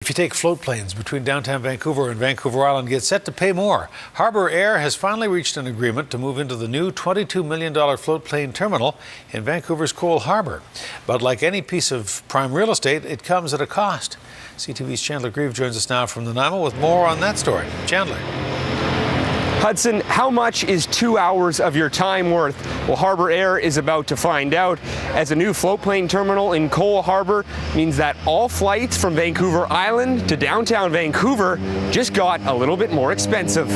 If you take float planes between downtown Vancouver and Vancouver Island, get set to pay more. Harbour Air has finally reached an agreement to move into the new $22 million float plane terminal in Vancouver's Cole Harbour. But like any piece of prime real estate, it comes at a cost. CTV's Chandler Grieve joins us now from NANAIMO with more on that story. Chandler. Hudson, how much is 2 hours of your time worth? Well, Harbour Air is about to find out, as a new floatplane terminal in Cole Harbour means that all flights from Vancouver Island to downtown Vancouver just got a little bit more expensive.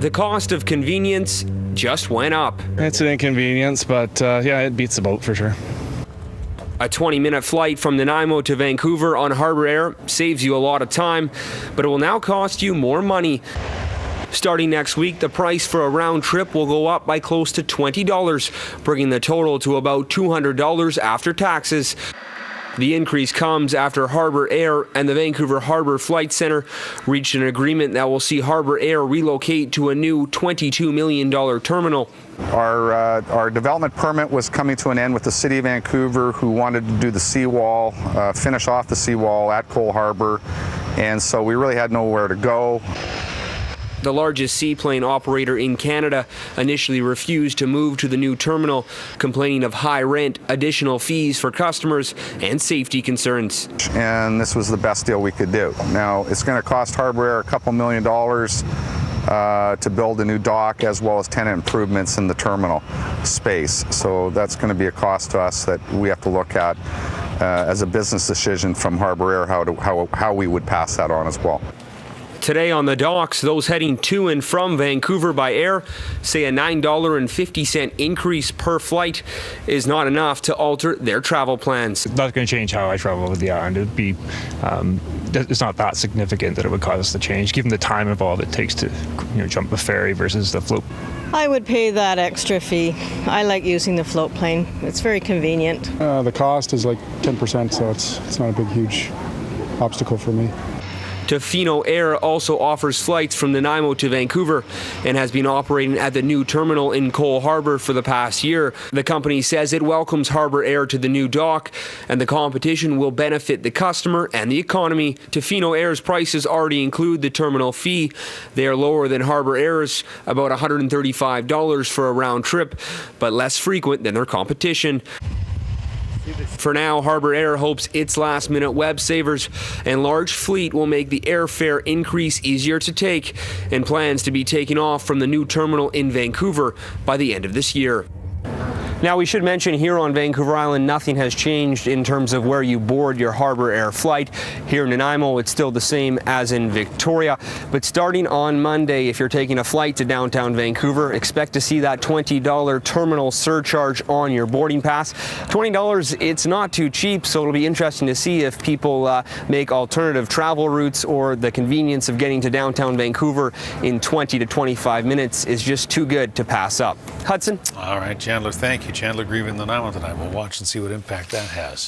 The cost of convenience just went up. It's an inconvenience, but yeah, it beats the boat for sure. A 20-minute flight from NANAIMO to Vancouver on Harbour Air saves you a lot of time, but it will now cost you more money. Starting next week, the price for a round trip will go up by close to $20, bringing the total to about $200 after taxes. The increase comes after Harbour Air and the Vancouver Harbour Flight Centre reached an agreement that will see Harbour Air relocate to a new $22 million terminal. Our development permit was coming to an end with the City of Vancouver, who wanted to do the seawall, finish off the seawall at Cole Harbour, and so we really had nowhere to go. The largest seaplane operator in Canada initially refused to move to the new terminal, complaining of high rent, additional fees for customers, and safety concerns. And this was the best deal we could do. Now, it's going to cost Harbour Air a couple $1 million to build a new dock, as well as tenant improvements in the terminal space. So that's going to be a cost to us that we have to look at as a business decision from Harbour Air, how we would pass that on as well. Today on the docks, those heading to and from Vancouver by air say a $9.50 increase per flight is not enough to alter their travel plans. That's going to change how I travel with the island. It'd be, it's not that significant that it would cause us to change, given the time involved it takes to jump the ferry versus the float. I would pay that extra fee. I like using the float plane. It's very convenient. The cost is like 10%, so it's not a big, huge obstacle for me. Tofino Air also offers flights from NANAIMO to Vancouver and has been operating at the new terminal in Cole Harbour for the past year. The company says it welcomes Harbour Air to the new dock, and the competition will benefit the customer and the economy. Tofino Air's prices already include the terminal fee. They are lower than Harbour Air's, about $135 for a round trip, but less frequent than their competition. For now, Harbour Air hopes its last-minute web savers and large fleet will make the airfare increase easier to take, and plans to be taken off from the new terminal in Vancouver by the end of this year. Now, we should mention here on Vancouver Island, nothing has changed in terms of where you board your Harbour Air flight. Here in NANAIMO, it's still the same as in Victoria. But starting on Monday, if you're taking a flight to downtown Vancouver, expect to see that $20 terminal surcharge on your boarding pass. $20, it's not too cheap, so it'll be interesting to see if people make alternative travel routes, or the convenience of getting to downtown Vancouver in 20 to 25 minutes is just too good to pass up. Hudson? All right, Chandler, thank you. Chandler Grieve in NANAIMO tonight. We'll watch and see what impact that has.